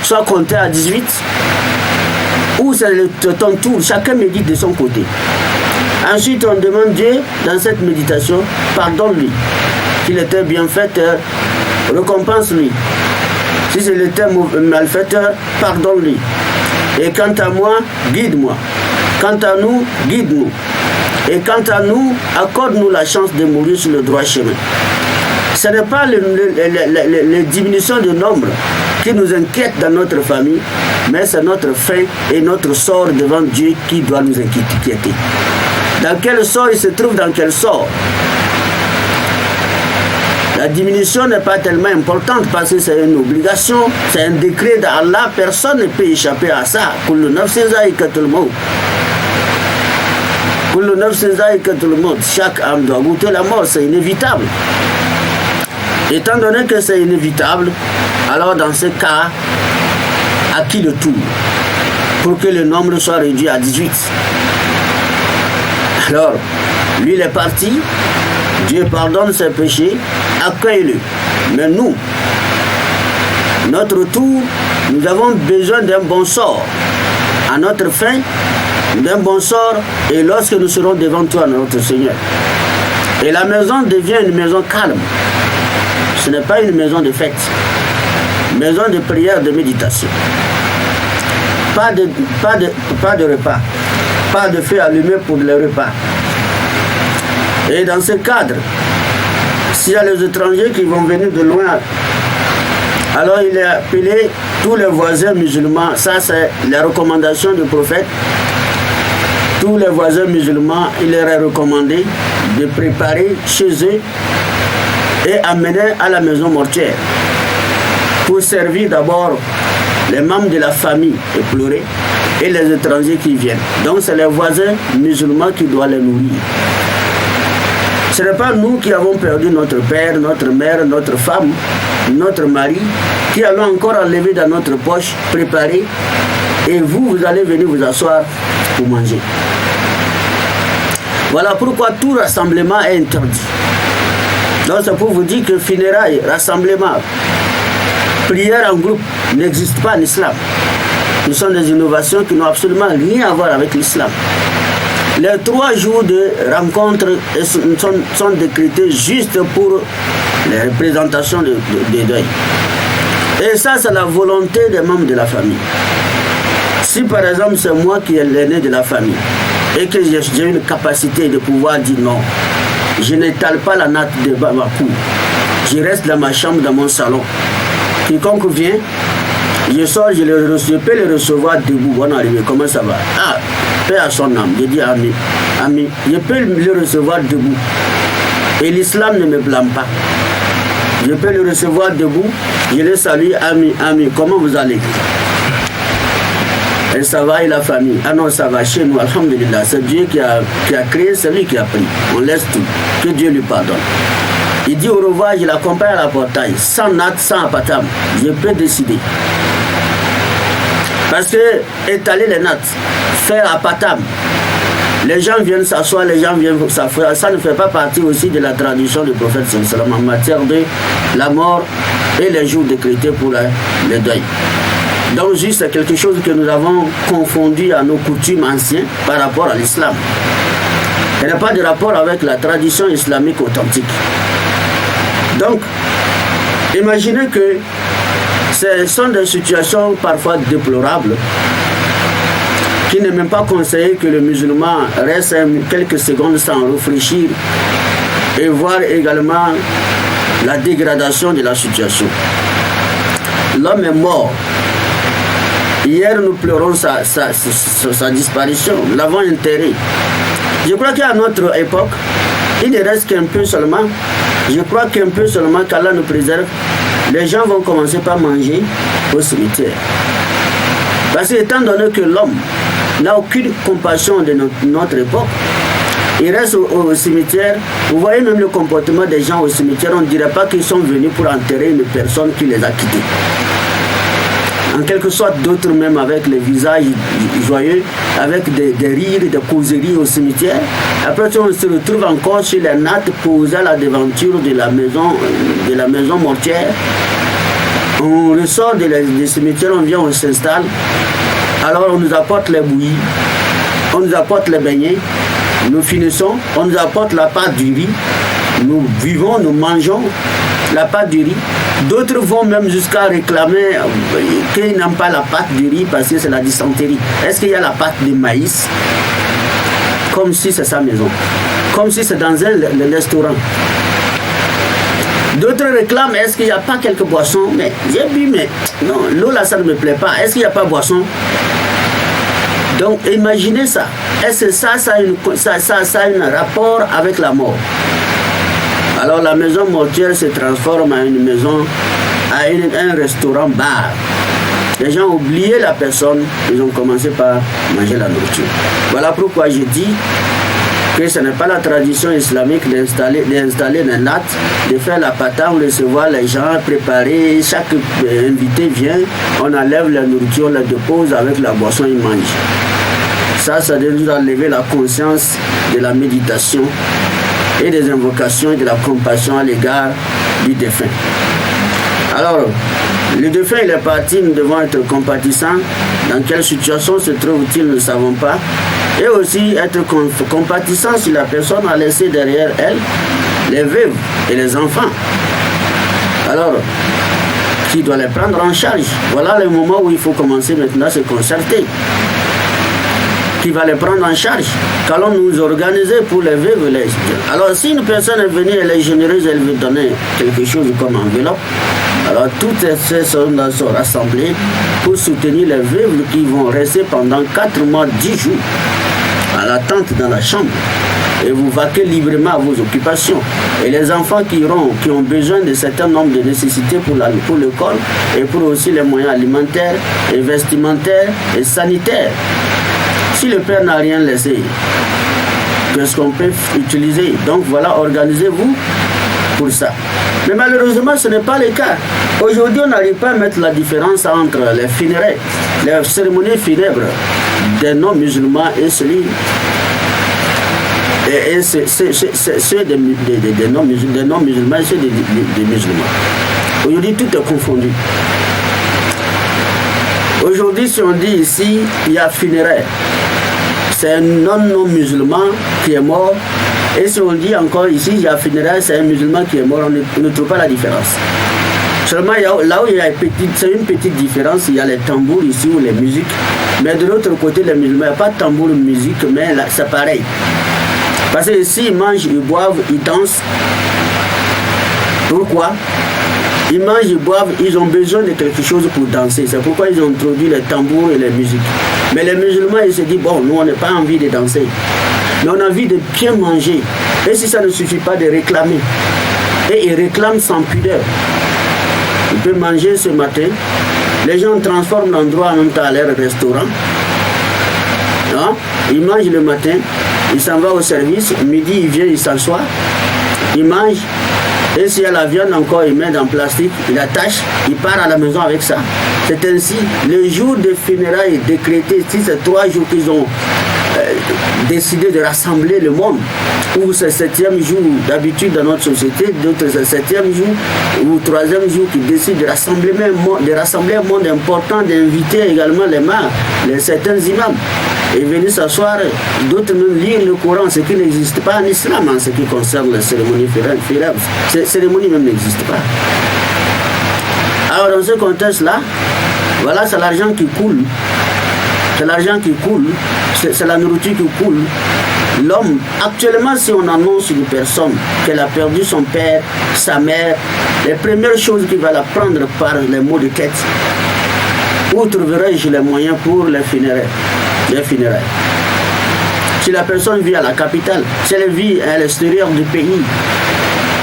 soit comptée à 18? Ou c'est ton tour? Chacun médite de son côté. Ensuite, on demande Dieu, dans cette méditation, pardonne-lui. S'il était bienfaiteur, récompense-lui. Si il était malfaiteur, pardonne-lui. Et quant à moi, guide-moi. Quant à nous, guide-nous. Et quant à nous, accorde-nous la chance de mourir sur le droit chemin. Ce n'est pas les diminutions de nombre qui nous inquiètent dans notre famille, mais c'est notre fin et notre sort devant Dieu qui doit nous inquiéter. Dans quel sort il se trouve, dans quel sort? La diminution n'est pas tellement importante parce que c'est une obligation, c'est un décret d'Allah, personne ne peut échapper à ça. Chaque âme doit goûter la mort, c'est inévitable. Étant donné que c'est inévitable, alors dans ce cas, à qui le tour? Pour que le nombre soit réduit à 18. Alors, lui il est parti, Dieu pardonne ses péchés, accueille-le. Mais nous, notre tour, nous avons besoin d'un bon sort. À notre fin, d'un bon sort, et lorsque nous serons devant toi, notre Seigneur. Et la maison devient une maison calme. Ce n'est pas une maison de fête, maison de prière, de méditation. pas de repas, pas de feu allumé pour le repas. Et dans ce cadre, s'il y a les étrangers qui vont venir de loin, alors il est appelé tous les voisins musulmans. Ça, c'est la recommandation du prophète. Tous les voisins musulmans, il leur est recommandé de préparer chez eux et amener à la maison mortuaire pour servir d'abord les membres de la famille éplorés et les étrangers qui viennent. Donc c'est les voisins musulmans qui doivent les nourrir. Ce n'est pas nous qui avons perdu notre père, notre mère, notre femme, notre mari, qui allons encore enlever dans notre poche, préparer, et vous allez venir vous asseoir pour manger. Voilà pourquoi tout rassemblement est interdit. Donc c'est pour vous dire que funérailles, rassemblement, prière en groupe n'existe pas en islam. Ce sont des innovations qui n'ont absolument rien à voir avec l'islam. Les 3 jours de rencontre sont décrétés juste pour les représentations de deuil. Et ça, c'est la volonté des membres de la famille. Si par exemple c'est moi qui est l'aîné de la famille et que j'ai une capacité de pouvoir dire non, je n'étale pas la natte de ma cour, je reste dans ma chambre, dans mon salon. Quiconque vient, je sors, je peux le recevoir debout. On arrive, comment ça va? Ah, paix à son âme. Je dis ami, je peux le recevoir debout. Et l'islam ne me blâme pas. Je peux le recevoir debout, je le salue, ami, comment vous allez? Et ça va et la famille? Ah non, ça va chez nous, alhamdulillah. C'est Dieu qui a créé, c'est lui qui a pris. On laisse tout. Que Dieu lui pardonne. Il dit au revoir, je l'accompagne à la portail, sans natte, sans apatam. Je peux décider. Parce que étaler les nattes, faire apatam, les gens viennent s'asseoir, les gens viennent s'asseoir. Ça ne fait pas partie aussi de la tradition du prophète sallallahu en matière de la mort et les jours décrétés pour le deuil. Donc juste c'est quelque chose que nous avons confondu à nos coutumes anciennes par rapport à l'islam. Il n'y a pas de rapport avec la tradition islamique authentique. Donc, imaginez que ce sont des situations parfois déplorables qui n'est même pas conseillé que le musulman reste quelques secondes sans réfléchir et voir également la dégradation de la situation. L'homme est mort. Hier, nous pleurons sa disparition. Nous l'avons enterré. Je crois qu'à notre époque, il ne reste qu'un peu seulement. Je crois qu'un peu seulement qu'Allah nous préserve. Les gens vont commencer par manger au cimetière. Parce que étant donné que l'homme n'a aucune compassion de notre époque, il reste au cimetière. Vous voyez même le comportement des gens au cimetière. On ne dirait pas qu'ils sont venus pour enterrer une personne qui les a quittés. En quelque sorte, d'autres même avec les visages joyeux, avec des rires, des causeries au cimetière. Après, on se retrouve encore sur les nattes posées à la devanture de la maison mortuaire. On ressort des cimetières, on vient, on s'installe. Alors on nous apporte les bouillies, on nous apporte les beignets, nous finissons, on nous apporte la pâte du riz, nous vivons, nous mangeons la pâte du riz. D'autres vont même jusqu'à réclamer qu'ils n'aiment pas la pâte du riz parce que c'est la dysenterie. Est-ce qu'il y a la pâte de maïs? Comme si c'est sa maison, comme si c'est dans un restaurant. D'autres réclament, est-ce qu'il n'y a pas quelques boissons? Mais j'ai bu, mais non, l'eau là, ça ne me plaît pas. Est-ce qu'il n'y a pas de boisson? Donc imaginez ça. Est-ce que ça a un rapport avec la mort? Alors la maison mortuaire se transforme en une maison, un restaurant-bar. Les gens ont oublié la personne, ils ont commencé par manger la nourriture. Voilà pourquoi je dis que ce n'est pas la tradition islamique d'installer les nattes, de faire la patate, recevoir les gens, préparer, chaque invité vient, on enlève la nourriture, on la dépose avec la boisson, il mange. Ça doit nous enlever la conscience de la méditation et des invocations et de la compassion à l'égard du défunt. Alors, le défunt il est parti, nous devons être compatissants. Dans quelle situation se trouve-t-il, nous ne savons pas. Et aussi être compatissants si la personne a laissé derrière elle les veuves et les enfants. Alors, qui doit les prendre en charge. Voilà le moment où il faut commencer maintenant à se concerter. Qui va les prendre en charge? Qu'allons nous organiser pour les veuves et les étudiants? Alors si une personne est venue, elle est généreuse, elle veut donner quelque chose comme enveloppe, alors toutes ces sommes sont rassemblées pour soutenir les veuves qui vont rester pendant 4 mois, 10 jours à l'attente dans la chambre. Et vous vaquez librement à vos occupations. Et les enfants qui ont besoin de certains nombres de nécessités pour l'école et pour aussi les moyens alimentaires et vestimentaires et sanitaires. Si le père n'a rien laissé, qu'est-ce qu'on peut utiliser? Donc voilà, organisez-vous pour ça. Mais malheureusement, ce n'est pas le cas. Aujourd'hui, on n'arrive pas à mettre la différence entre les funérailles, les cérémonies funèbres des non-musulmans et celui et ceux des non-musulmans et ceux des musulmans. Aujourd'hui, tout est confondu. Aujourd'hui, si on dit ici, il y a funérailles, c'est un non-musulman qui est mort. Et si on dit encore ici, il y a funérailles, c'est un musulman qui est mort, on ne trouve pas la différence. Seulement, là où il y a une petite différence, il y a les tambours ici ou les musiques. Mais de l'autre côté, les musulmans, il n'y a pas de tambour de musique, mais là, c'est pareil. Parce que ici, ils mangent, ils boivent, ils dansent. Pourquoi? Ils mangent, ils boivent, ils ont besoin de quelque chose pour danser. C'est pourquoi ils ont introduit les tambours et les musiques. Mais les musulmans, ils se disent, bon, nous, on n'a pas envie de danser. Mais on a envie de bien manger. Et si ça ne suffit pas de réclamer. Et ils réclament sans pudeur. Ils peuvent manger ce matin. Les gens transforment l'endroit en même temps à leur restaurant. Non? Ils mangent le matin. Ils s'en vont au service. Midi, ils viennent, ils s'assoient. Ils mangent. Et s'il y a la viande encore, il met dans le plastique, il attache, il part à la maison avec ça. C'est ainsi, le jour des funérailles est décrété, si c'est 3 jours qu'ils ont décidé de rassembler le monde, ou c'est le 7e jour d'habitude dans notre société, d'autres c'est le 7e jour ou 3e jour qui décident de rassembler un monde important, d'inviter également certains imams. Et venir s'asseoir, d'autres même lire le Coran, ce qui n'existe pas en islam en ce qui concerne les cérémonies funèbres. Ces cérémonies même n'existent pas. Alors dans ce contexte-là, voilà, c'est l'argent qui coule. C'est l'argent qui coule, c'est la nourriture qui coule. L'homme, actuellement, si on annonce une personne qu'elle a perdu son père, sa mère, les premières choses qu'il va la prendre par les mots de quête. Où trouverai-je les moyens pour les funérailles? Si la personne vit à la capitale, si elle vit à l'extérieur du pays,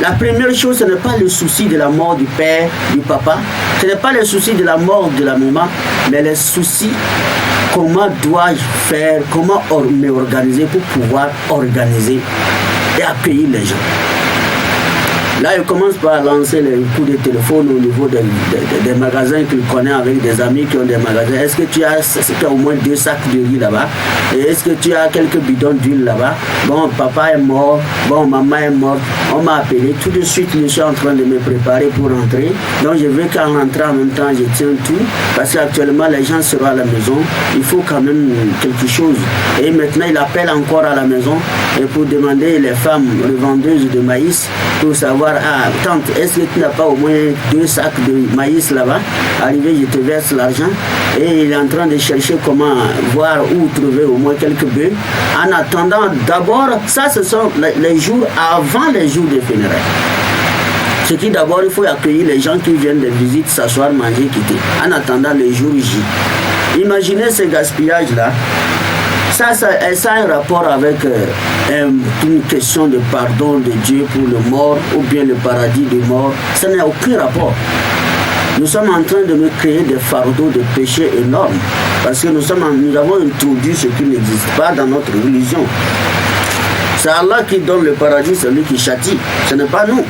la première chose, ce n'est pas le souci de la mort du père, du papa, ce n'est pas le souci de la mort de la maman, mais le souci, comment dois-je faire, comment m'organiser pour pouvoir organiser et accueillir les gens. Là, il commence par lancer les coups de téléphone au niveau des magasins qu'il connaît avec des amis qui ont des magasins. Est-ce que tu as au moins 2 sacs de riz là-bas? Et est-ce que tu as quelques bidons d'huile là-bas? Bon, papa est mort. Bon, maman est morte. On m'a appelé. Tout de suite, je suis en train de me préparer pour rentrer. Donc, je veux qu'en rentrant en même temps, je tiens tout. Parce qu'actuellement, les gens seront à la maison. Il faut quand même quelque chose. Et maintenant, il appelle encore à la maison et pour demander les femmes revendeuses de maïs pour savoir, ah, tante, est-ce que tu n'as pas au moins 2 sacs de maïs là-bas? Arrivé, je te verse l'argent. Et il est en train de chercher comment voir où trouver au moins quelques bœufs. En attendant, d'abord, ça, ce sont les jours avant les jours de funérailles. Ce qui d'abord, il faut accueillir les gens qui viennent de visite, s'asseoir, manger, quitter. En attendant le jour J. Imaginez ce gaspillage-là. Ça a un rapport avec une question de pardon de Dieu pour le mort ou bien le paradis de mort. Ça n'a aucun rapport. Nous sommes en train de nous créer des fardeaux de péché énormes parce que nous avons introduit ce qui n'existe pas dans notre religion. C'est Allah qui donne le paradis, c'est lui qui châtie, ce n'est pas nous.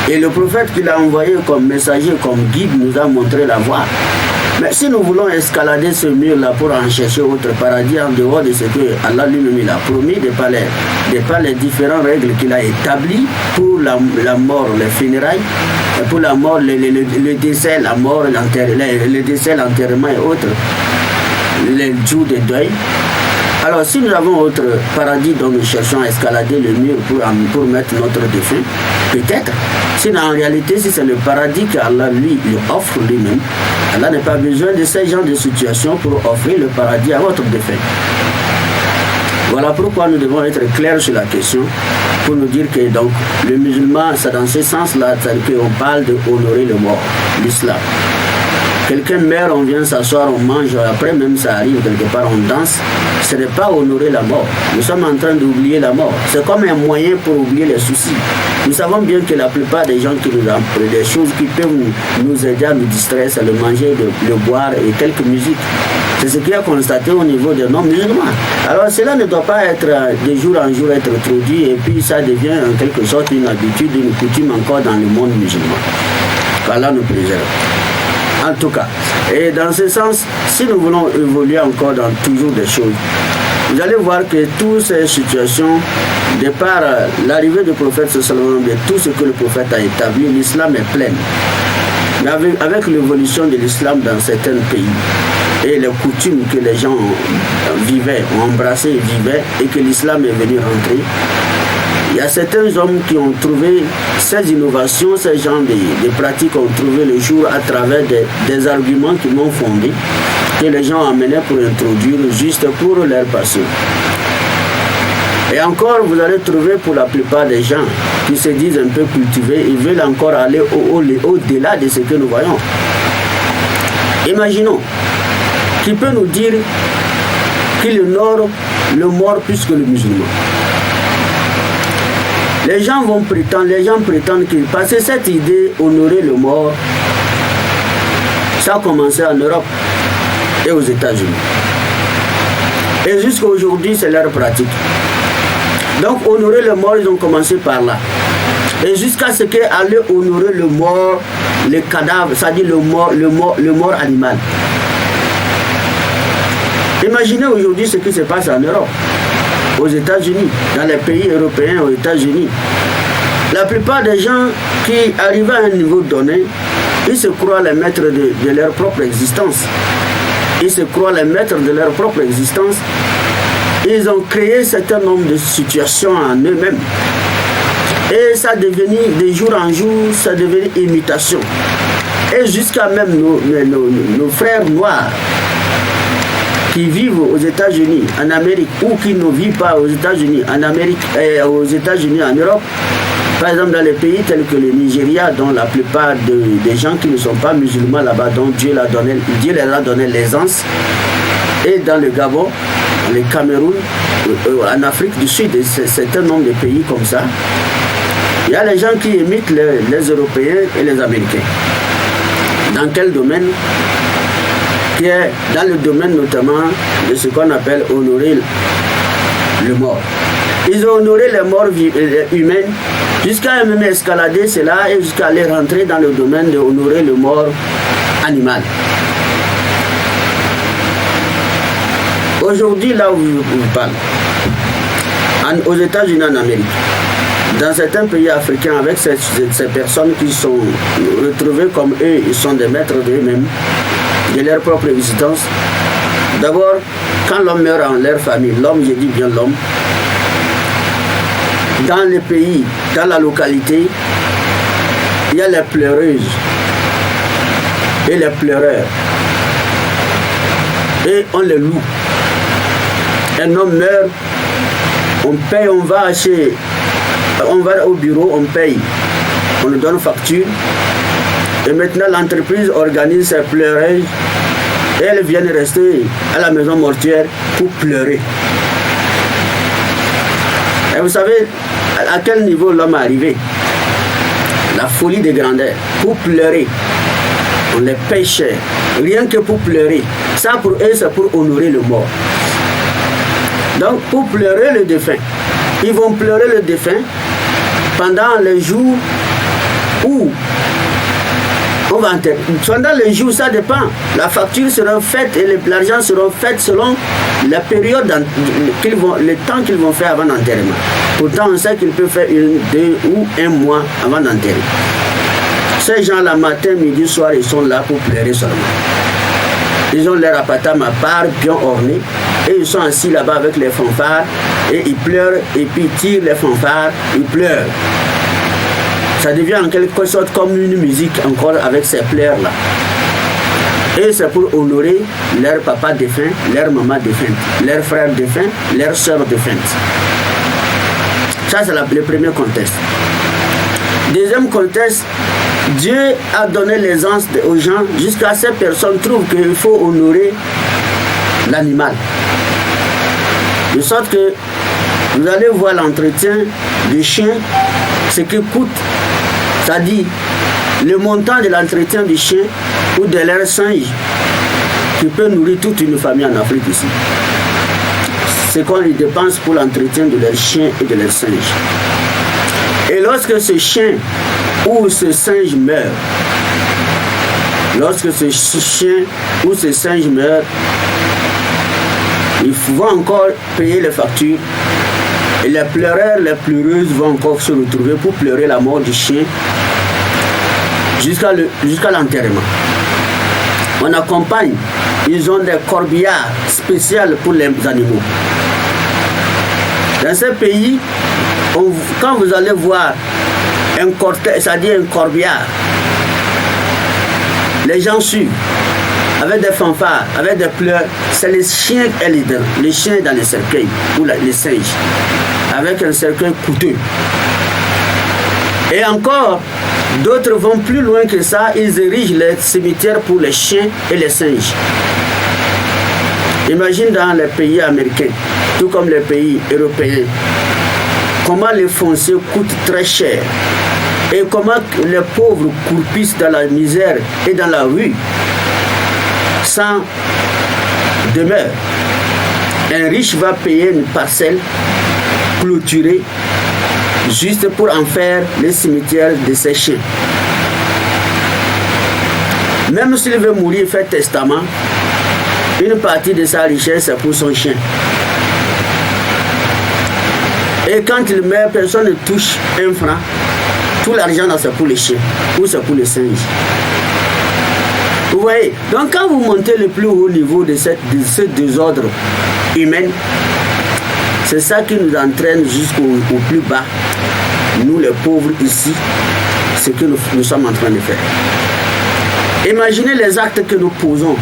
Et le prophète qu'il a envoyé comme messager, comme guide, nous a montré la voie. Mais si nous voulons escalader ce mur-là pour en chercher autre paradis en dehors de ce que Allah lui-même a promis, de par les différentes règles qu'il a établies pour la mort, les funérailles, pour la mort, le décès, la mort, le décès, l'enterrement et autres, les jours de deuil. Alors, si nous avons autre paradis dont nous cherchons à escalader le mur pour mettre notre défunt, peut-être. Sinon, en réalité, si c'est le paradis qu'Allah lui offre lui-même, Allah n'a pas besoin de ces genres de situations pour offrir le paradis à votre défunt. Voilà pourquoi nous devons être clairs sur la question pour nous dire que donc le musulman, c'est dans ce sens-là qu'on parle d'honorer le mort, l'islam. Quelqu'un meurt, on vient s'asseoir, on mange, après même ça arrive quelque part, on danse. Ce n'est pas honorer la mort. Nous sommes en train d'oublier la mort. C'est comme un moyen pour oublier les soucis. Nous savons bien que la plupart des gens qui nous apprennent des choses qui peuvent nous aider à nous distraire, c'est le manger, le boire et quelques musiques. C'est ce qui est constaté au niveau des non-musulmans. Alors cela ne doit pas être de jour en jour être introduit et puis ça devient en quelque sorte une habitude, une coutume encore dans le monde musulman. Qu'Allah nous préserve. En tout cas, et dans ce sens, si nous voulons évoluer encore dans toujours des choses, vous allez voir que toutes ces situations, de par l'arrivée du prophète sallallahu alayhi wa sallam, de tout ce que le prophète a établi, l'islam est plein. Mais avec l'évolution de l'islam dans certains pays et les coutumes que les gens vivaient, ont embrassé et vivaient, et que l'islam est venu rentrer, il y a certains hommes qui ont trouvé ces innovations, ces genres de pratiques ont trouvé le jour à travers des arguments qui m'ont fondé, que les gens amenaient pour introduire juste pour leur passion. Et encore, vous allez trouver pour la plupart des gens qui se disent un peu cultivés, ils veulent encore aller au-delà de ce que nous voyons. Imaginons, qui peut nous dire qu'il honore le mort plus que le musulman? Les gens prétendent que parce que cette idée honorer le mort, ça a commencé en Europe et aux États-Unis. Et jusqu'à aujourd'hui, c'est leur pratique. Donc honorer le mort, ils ont commencé par là. Et jusqu'à ce qu'aller honorer le mort, le cadavre, c'est-à-dire le mort animal. Imaginez aujourd'hui ce qui se passe en Europe, aux États-Unis, dans les pays européens, aux États-Unis. La plupart des gens qui arrivent à un niveau donné, ils se croient les maîtres de leur propre existence. Ils se croient les maîtres de leur propre existence. Ils ont créé un certain nombre de situations en eux-mêmes. Et ça devenait, de jour en jour, ça devenait imitation. Et jusqu'à même nos frères noirs qui vivent aux États-Unis, en Amérique, ou qui ne vivent pas aux États-Unis, en Amérique, aux États-Unis, en Europe, par exemple dans les pays tels que le Nigeria, dont la plupart des gens qui ne sont pas musulmans là-bas, dont Dieu leur a donné l'aisance, et dans le Gabon, le Cameroun, en Afrique du Sud, c'est un nombre de pays comme ça, il y a les gens qui imitent les Européens et les Américains. Dans quel domaine? Qui est dans le domaine notamment de ce qu'on appelle honorer le mort. Ils ont honoré les morts humaines jusqu'à même escalader cela et jusqu'à aller rentrer dans le domaine de honorer le mort animal. Aujourd'hui, là où je parle, aux États-Unis, en Amérique, dans certains pays africains, avec ces personnes qui sont retrouvées comme eux, ils sont des maîtres d'eux-mêmes, de leur propre existence. D'abord, quand l'homme meurt en leur famille, l'homme, je dis bien l'homme, dans les pays, dans la localité, il y a les pleureuses et les pleureurs. Et on les loue. Un homme meurt, on paye, on va au bureau, on paye, on nous donne facture. Et maintenant, l'entreprise organise ses pleureuses et elles viennent rester à la maison mortuaire pour pleurer. Et vous savez à quel niveau l'homme est arrivé? La folie de grandeur. Pour pleurer. On les paye cher. Rien que pour pleurer. Ça pour eux, c'est pour honorer le mort. Donc pour pleurer le défunt. Ils vont pleurer le défunt pendant les jours où on va enterrer. Pendant les jours, ça dépend. La facture sera faite et l'argent sera fait selon la période, le temps qu'ils vont faire avant l'enterrement. Pourtant, on sait qu'ils peuvent faire 2 ou 1 mois avant d'enterrer. Ces gens-là, matin, midi, soir, ils sont là pour pleurer seulement. Ils ont leur apatam à part, bien orné. et ils sont assis là-bas avec les fanfares et ils pleurent et puis ils tirent les fanfares, ils pleurent. Ça devient en quelque sorte comme une musique encore avec ces pleurs-là. Et c'est pour honorer leur papa défunt, leur maman défunte, leur frère défunt, leur soeur défunte. Ça, c'est le premier contexte. Deuxième contexte, Dieu a donné l'aisance aux gens jusqu'à ces personnes trouvent qu'il faut honorer l'animal. De sorte que vous allez voir l'entretien du chien, ce qui coûte, c'est-à-dire le montant de l'entretien du chien ou de leur singe qui peut nourrir toute une famille en Afrique ici. C'est qu'on les dépense pour l'entretien de leurs chiens et de leurs singes. Et lorsque ce chien ou ce singe meurt, lorsque ce chien ou ce singe meurt, ils vont encore payer les factures et les pleureurs, les pleureuses vont encore se retrouver pour pleurer la mort du chien jusqu'à l'enterrement. On accompagne, ils ont des corbillards spéciaux pour les animaux. Dans ces pays, quand vous allez voir un cortège, c'est-à-dire un corbillard, les gens suivent avec des fanfares, avec des pleurs, c'est les chiens les chiens dans les cercueils ou les singes, avec un cercueil coûteux. Et encore, d'autres vont plus loin que ça, ils érigent les cimetières pour les chiens et les singes. Imagine dans les pays américains, tout comme les pays européens, comment les fonciers coûtent très cher et comment les pauvres croupissent dans la misère et dans la rue sans demeure. Un riche va payer une parcelle clôturée juste pour en faire les cimetières de ses chiens. Même s'il veut mourir et faire testament, une partie de sa richesse est pour son chien. Et quand il meurt, personne ne touche un franc. Tout l'argent, c'est pour les chiens ou c'est pour les singes. Vous voyez? Donc quand vous montez le plus haut niveau de ce désordre humain, c'est ça qui nous entraîne jusqu'au plus bas. Nous les pauvres ici, ce que nous sommes en train de faire. Imaginez les actes que nous posons.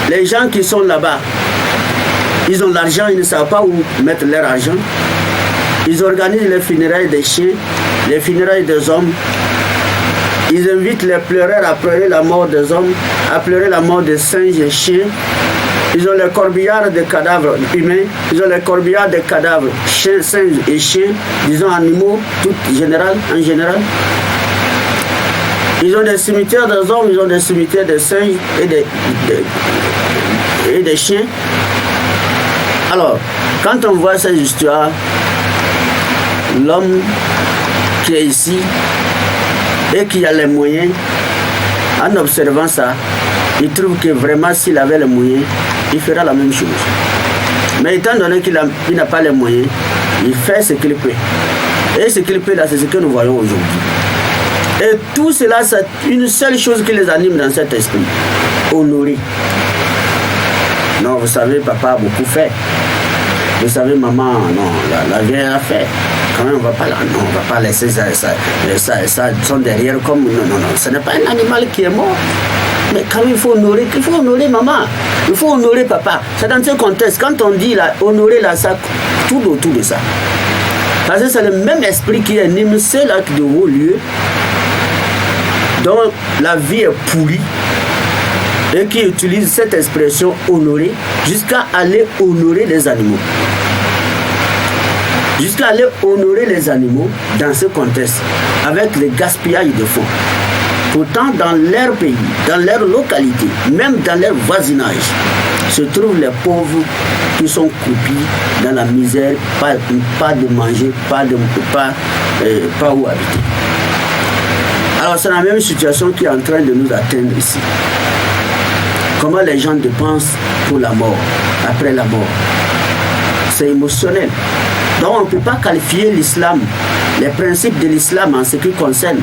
Les gens qui sont là-bas, ils ont l'argent, ils ne savent pas où mettre leur argent. Ils organisent les funérailles des chiens, les funérailles des hommes. Ils invitent les pleureurs à pleurer la mort des hommes, à pleurer la mort des singes et chiens. Ils ont les corbillards de cadavres humains, ils ont les corbillards de cadavres chiens, singes et chiens, disons animaux, en général. Ils ont des cimetières des hommes, ils ont des cimetières des singes et des chiens. Alors, quand on voit ces histoires, l'homme qui est ici et qui a les moyens, en observant ça, il trouve que vraiment s'il avait les moyens, il fera la même chose. Mais étant donné qu'il n'a pas les moyens, il fait ce qu'il peut. Et ce qu'il peut là, c'est ce que nous voyons aujourd'hui. Et tout cela, c'est une seule chose qui les anime dans cet esprit. Honorer. Non, vous savez, papa a beaucoup fait. Vous savez, maman, non, la vieille a fait. Quand même, on va pas laisser ça sont derrière comme... Non, ce n'est pas un animal qui est mort. Mais quand même, il faut honorer maman. Il faut honorer papa. C'est dans ce contexte. Quand on dit là, honorer là, ça tourne autour de ça. Parce que c'est le même esprit qui anime ceux là de haut lieu, dont la vie est pourrie, et qui utilise cette expression honorer jusqu'à aller honorer les animaux. Jusqu'à aller honorer les animaux dans ce contexte, avec le gaspillage de fonds. Pourtant, dans leur pays, dans leur localité, même dans leur voisinage, se trouvent les pauvres qui sont croupis dans la misère, pas de manger, pas où habiter. Alors c'est la même situation qui est en train de nous atteindre ici. Comment les gens dépensent pour la mort, après la mort. C'est émotionnel. Donc on ne peut pas qualifier l'islam, les principes de l'islam en ce qui concerne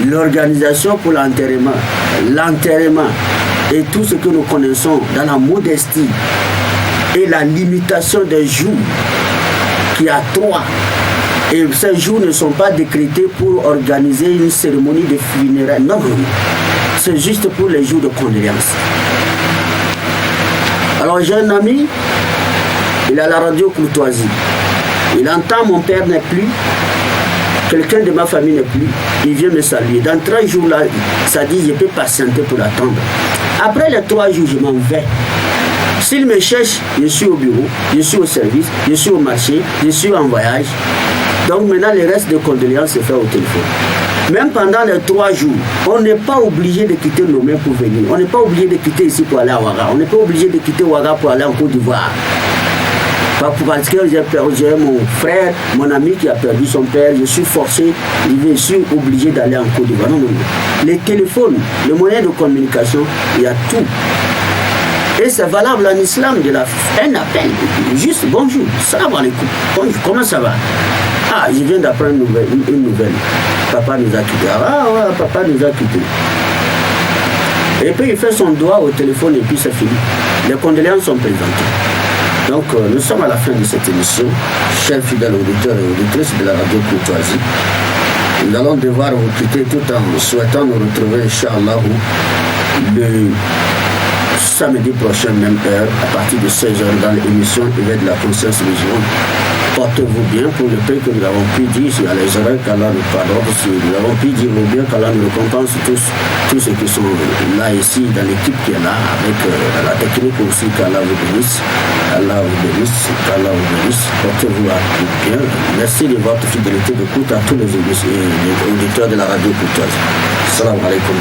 l'organisation pour l'enterrement et tout ce que nous connaissons dans la modestie et la limitation des jours qui a 3. Et ces jours ne sont pas décrétés pour organiser une cérémonie de funérailles. Non, c'est juste pour les jours de condoléances. Alors j'ai un ami, il a la radio courtoisie. Il entend mon père n'est plus, quelqu'un de ma famille n'est plus, il vient me saluer. Dans 3 jours là, ça dit je peux patienter pour l'attendre. Après les 3 jours, je m'en vais. S'il me cherche, je suis au bureau, je suis au service, je suis au marché, je suis en voyage. Donc maintenant, le reste de condoléances se fait au téléphone. Même pendant les 3 jours, on n'est pas obligé de quitter nos mains pour venir. On n'est pas obligé de quitter ici pour aller à Ouaga. On n'est pas obligé de quitter Ouaga pour aller en Côte d'Ivoire. Parce que j'ai mon frère, mon ami qui a perdu son père, je suis forcé, je suis obligé d'aller en Côte d'Ivoire. Non. Les téléphones, les moyens de communication, il y a tout. Et c'est valable en islam un appel, juste bonjour, salam alaikum, bonjour, comment ça va? Ah, je viens d'apprendre une nouvelle. Papa nous a quittés. Ah ouais, papa nous a quittés. Et puis il fait son doigt au téléphone et puis c'est fini. Les condoléances sont présentées. Donc nous sommes à la fin de cette émission, chers fidèles auditeurs et auditrices de la radio Courtoisie. Nous allons devoir vous quitter tout en souhaitant nous retrouver, Inch'Allah, le samedi prochain, même heure, à partir de 16h dans l'émission Éveil de la conscience musulmane. Portez-vous bien pour le peu que nous avons pu dire sur les erreurs qu'Allah nous pardonne, si nous avons pu dire le bien qu'Allah nous récompense tous ceux qui sont là ici, dans l'équipe qui est là, avec la technique aussi, qu'Allah vous bénisse, qu'Allah vous bénisse, qu'Allah vous bénisse. Portez-vous bien. Merci de votre fidélité d'écoute à tous les auditeurs de la radio Courtoisie. Salam alaikum.